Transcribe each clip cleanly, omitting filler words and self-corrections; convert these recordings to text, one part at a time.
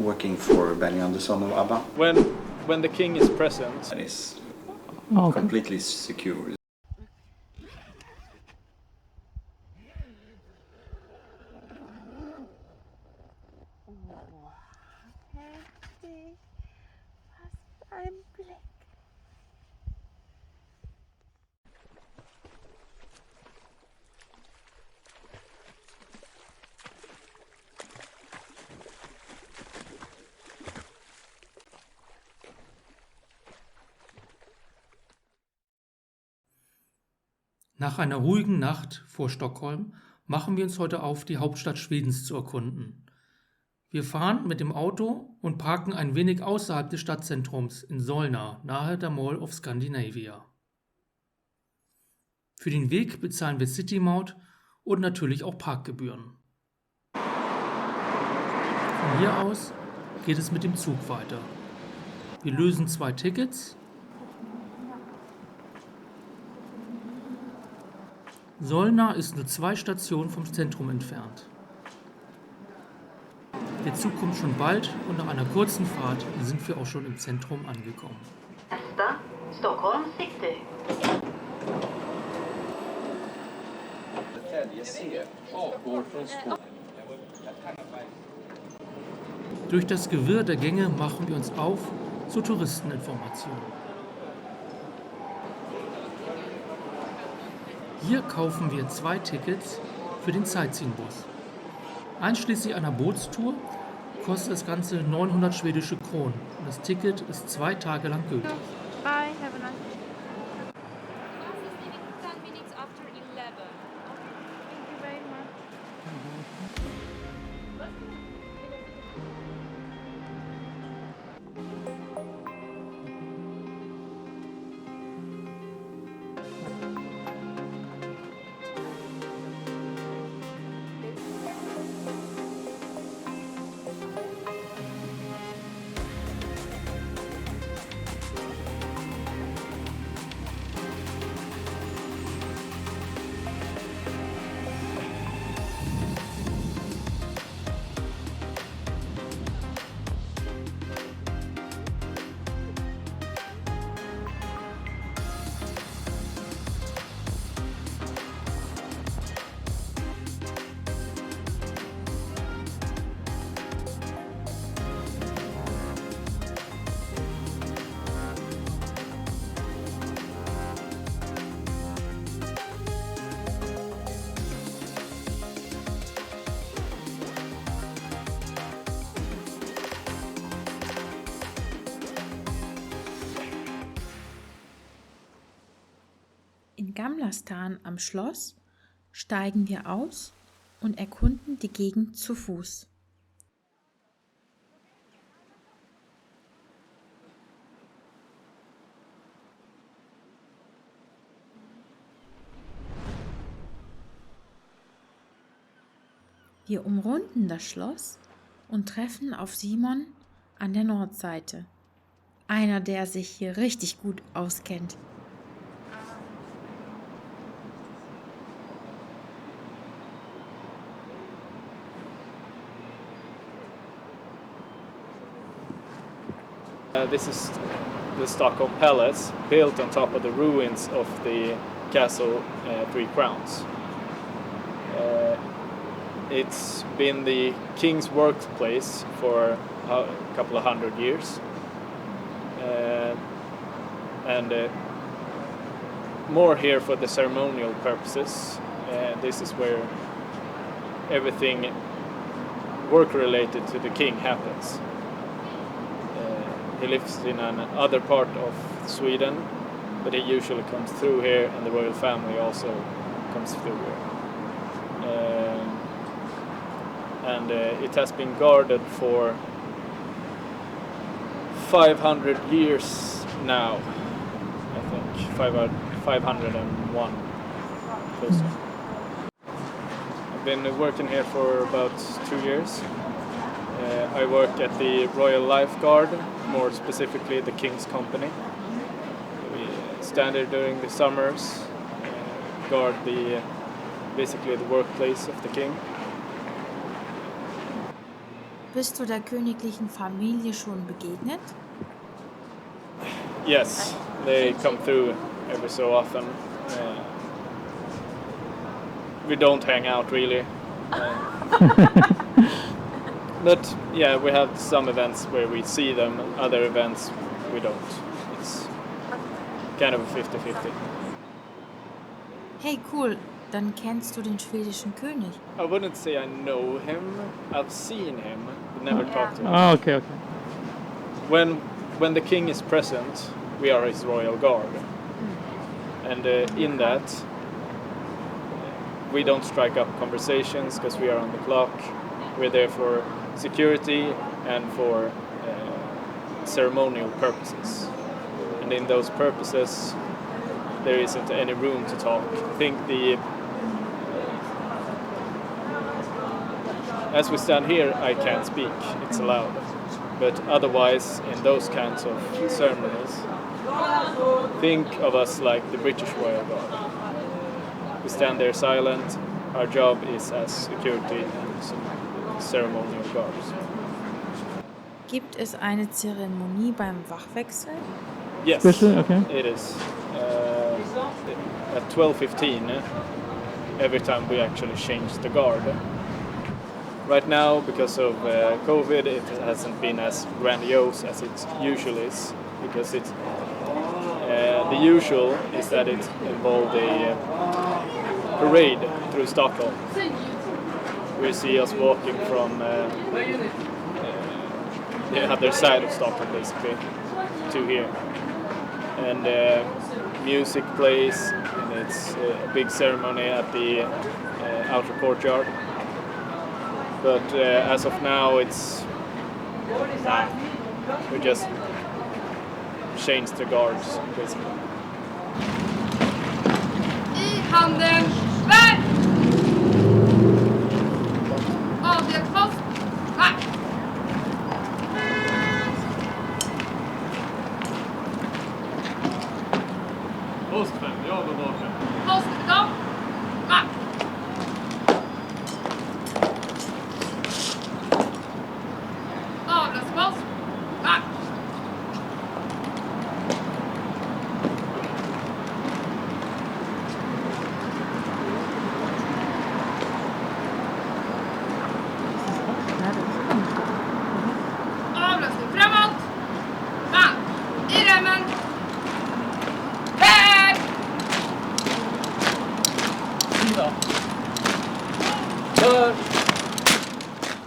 Working for Bernard Löhr of ABBA. When the king is present, And it's Okay. completely secure. Nach einer ruhigen Nacht vor Stockholm machen wir uns heute auf, die Hauptstadt Schwedens zu erkunden. Wir fahren mit dem Auto und parken ein wenig außerhalb des Stadtzentrums in Solna, nahe der Mall of Scandinavia. Für den Weg bezahlen wir City-Maut und natürlich auch Parkgebühren. Von hier aus geht es mit dem Zug weiter. Wir lösen 2 Tickets. Solna ist nur 2 Stationen vom Zentrum entfernt. Der Zug kommt schon bald und nach einer kurzen Fahrt sind wir auch schon im Zentrum angekommen. Nästa, Stockholm City. Durch das Gewirr der Gänge machen wir uns auf zur Touristeninformation. Hier kaufen wir 2 Tickets für den Sightseeing-Bus. Einschließlich einer Bootstour kostet das Ganze 900 schwedische Kronen und das Ticket ist 2 Tage lang gültig. Bye, have a nice day. Thank you very much. In Gamla Stan am Schloss steigen wir aus und erkunden die Gegend zu Fuß. Wir umrunden das Schloss und treffen auf Simon an der Nordseite. Einer, der sich hier richtig gut auskennt. This is the Stockholm Palace, built on top of the ruins of the castle Three Crowns. It's been the king's workplace for a couple of 100 years, and more here for the ceremonial purposes. This is where everything work-related to the king happens. He lives in another part of Sweden, but he usually comes through here, and the royal family also comes through here. And it has been guarded for 500 years now, I think, 501. Close. I've been working here for about 2 years. I work at the Royal Lifeguard, more specifically the King's Company. We stand there during the summers, guard basically the workplace of the king. Bist du der königlichen Familie schon begegnet? Yes, they come through every so often. We don't hang out really. But yeah, we have some events where we see them, other events we don't. It's kind of a 50-50. Hey, cool. Dann kennst du den schwedischen König. I wouldn't say I know him. I've seen him, but never talked to him. Ah, okay. When the king is present, we are his royal guard. And in that, we don't strike up conversations because we are on the clock. We're there for security and for ceremonial purposes. And in those purposes, there isn't any room to talk. I think as we stand here, I can't speak, it's allowed. But otherwise, in those kinds of ceremonies, think of us like the British Royal Guard. We stand there silent, our job is as security and ceremonial guards. Gibt es eine Zeremonie beim Wachwechsel? Yes, Special? Okay. it is. At 12:15, every time we actually change the guard. Right now, because of COVID, it hasn't been as grandiose as it usually is, because the usual is that it involved a parade through Stockholm. We see us walking from the other side of Stockholm, basically, to here. And music plays, and it's a big ceremony at the outer courtyard. But as of now, we just changed the guards, basically. I handen, värd! Avdel post, värd! Post 5, jag bevakar. Post igång, värd! Avlatspost, värd! Avlastning framåt, värd! I remmen! Här!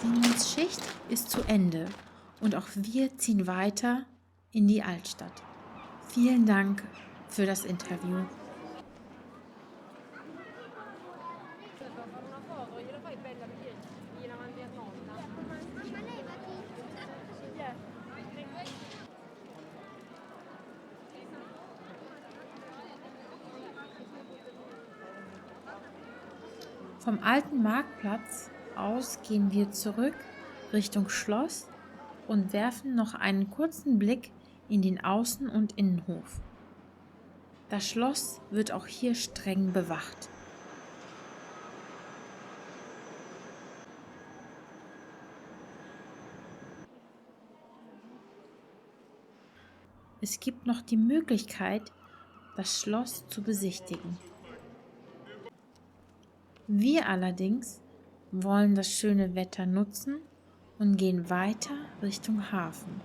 Simons Schicht ist zu Ende und auch wir ziehen weiter in die Altstadt. Vielen Dank für das Interview. Vom alten Marktplatz aus gehen wir zurück Richtung Schloss und werfen noch einen kurzen Blick in den Außen- und Innenhof. Das Schloss wird auch hier streng bewacht. Es gibt noch die Möglichkeit, das Schloss zu besichtigen. Wir allerdings wollen das schöne Wetter nutzen und gehen weiter Richtung Hafen.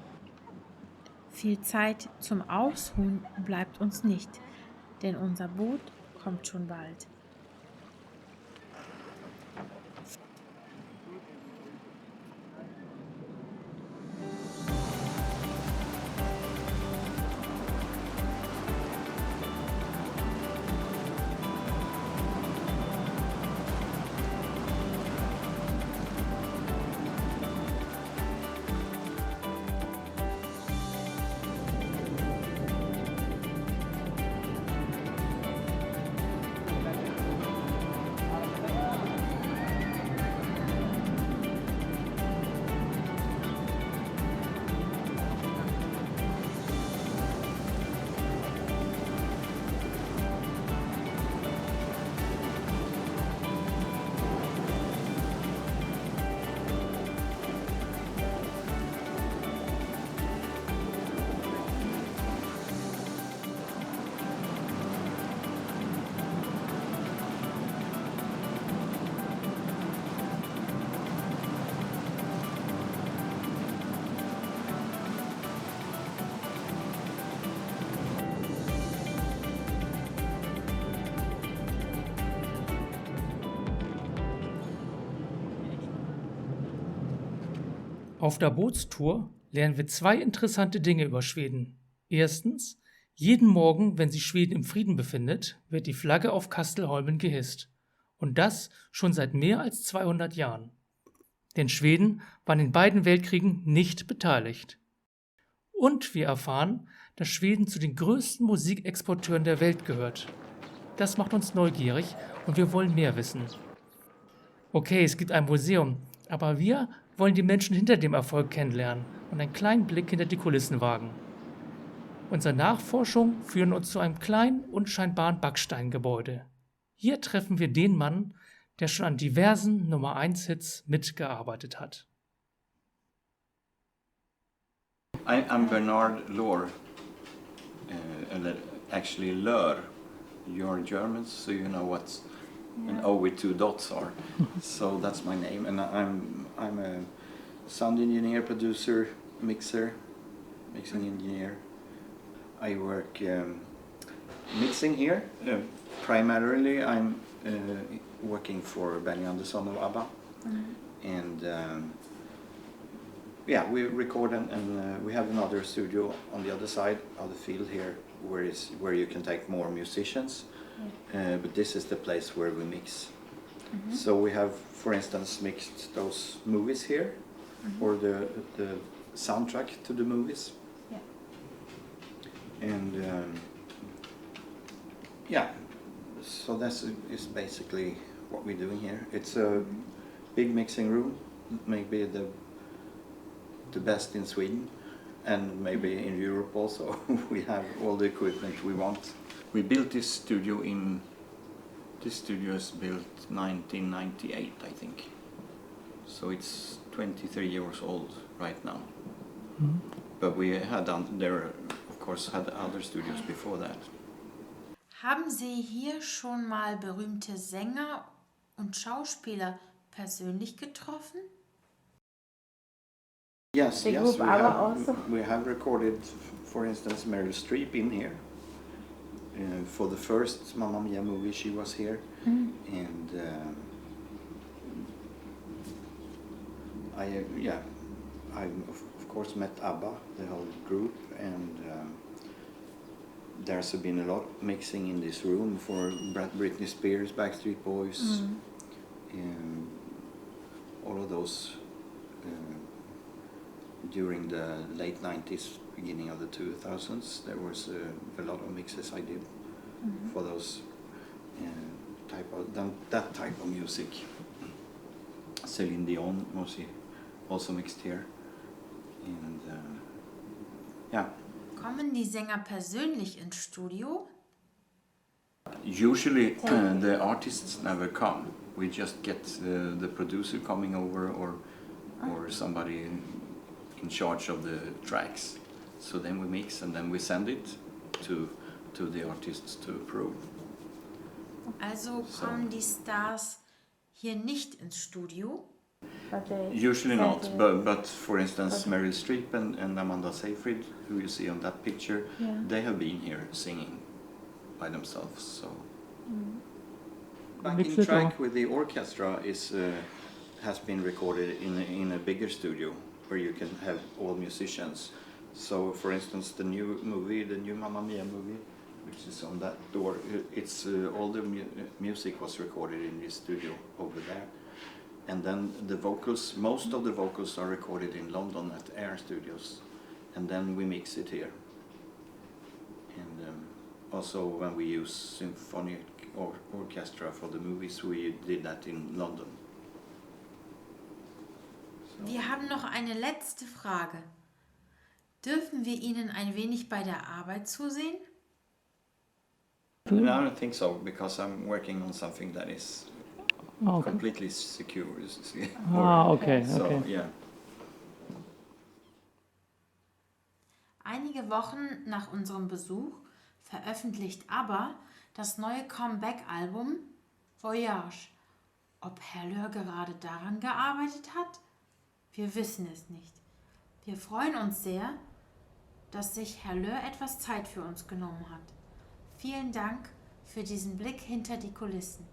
Viel Zeit zum Ausruhen bleibt uns nicht, denn unser Boot kommt schon bald. Auf der Bootstour lernen wir 2 interessante Dinge über Schweden. Erstens, jeden Morgen, wenn sich Schweden im Frieden befindet, wird die Flagge auf Kastelholmen gehisst. Und das schon seit mehr als 200 Jahren. Denn Schweden war in beiden Weltkriegen nicht beteiligt. Und wir erfahren, dass Schweden zu den größten Musikexporteuren der Welt gehört. Das macht uns neugierig und wir wollen mehr wissen. Okay, es gibt ein Museum, aber wir wollen die Menschen hinter dem Erfolg kennenlernen und einen kleinen Blick hinter die Kulissen wagen. Unsere Nachforschungen führen uns zu einem kleinen, unscheinbaren Backsteingebäude. Hier treffen wir den Mann, der schon an diversen Nummer-1-Hits mitgearbeitet hat. I'm Bernard Löhr. Actually, Löhr. You're German, so you know what an O with 2 dots are. So that's my name, and I'm a sound engineer, producer, mixing engineer. I work mixing here. Primarily, I'm working for Bernard Löhr of ABBA, and yeah, we record and we have another studio on the other side of the field here, where you can take more musicians. But this is the place where we mix. So we have, for instance, mixed those movies here, or the soundtrack to the movies. And yeah, so that's is basically what we're doing here. It's a big mixing room, maybe the best in Sweden, and maybe in Europe also. We have all the equipment we want. We built this studio this studio is built 1998, I think. So it's 23 years old right now. But we had of course had other studios before that. Haben Sie hier schon mal berühmte Sänger und Schauspieler persönlich getroffen? Yes, The yes, group ABBA also? we have recorded, for instance, Meryl Streep in here. For the first Mamma Mia movie, she was here, and I of course met ABBA, the whole group, and there's been a lot mixing in this room for Britney Spears, Backstreet Boys, and all of those during the late 90s, beginning of the 2000s. There was a lot of mixes I did for those that type of music. Celine Dion also mixed here, and yeah. Kommen die Sänger persönlich ins Studio? Usually the artists never come. We just get the producer coming over or somebody in charge of the tracks. So then we mix and then we send it to the artists to approve. Also kommen die Stars hier nicht ins Studio? Usually not, but for instance Meryl Streep and Amanda Seyfried, who you see on that picture, they have been here singing by themselves. So backing track with the orchestra has been recorded in a bigger studio where you can have all musicians. So for instance the new Mamma Mia movie, which is on that door, it's all the music was recorded in this studio over there. And then the vocals, most of the vocals are recorded in London at Air Studios, and then we mix it here. And also when we use symphonic orchestra for the movies, we did that in London. So. Wir haben noch eine letzte Frage. Dürfen wir Ihnen ein wenig bei der Arbeit zusehen? No, I don't think so, because I'm working on something that is completely secure. Okay. So, yeah. Einige Wochen nach unserem Besuch veröffentlicht ABBA das neue Comeback-Album Voyage. Ob Herr Löhr gerade daran gearbeitet hat? Wir wissen es nicht. Wir freuen uns sehr, dass sich Herr Löhr etwas Zeit für uns genommen hat. Vielen Dank für diesen Blick hinter die Kulissen.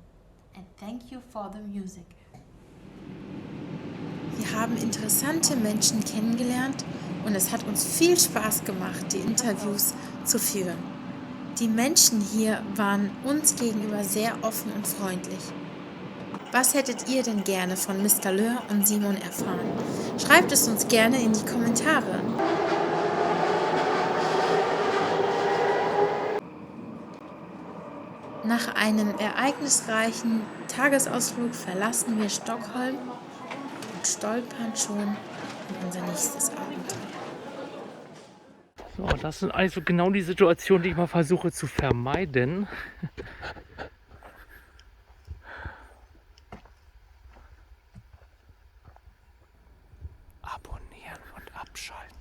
And thank you for the music. Wir und haben interessante Menschen kennengelernt und es hat uns viel Spaß gemacht, die Interviews zu führen. Die Menschen hier waren uns gegenüber sehr offen und freundlich. Was hättet ihr denn gerne von Mr. Löhr und Simon erfahren? Schreibt es uns gerne in die Kommentare. Nach einem ereignisreichen Tagesausflug verlassen wir Stockholm und stolpern schon in unser nächstes Abenteuer. So, das sind also genau die Situationen, die ich mal versuche zu vermeiden. Abonnieren und abschalten.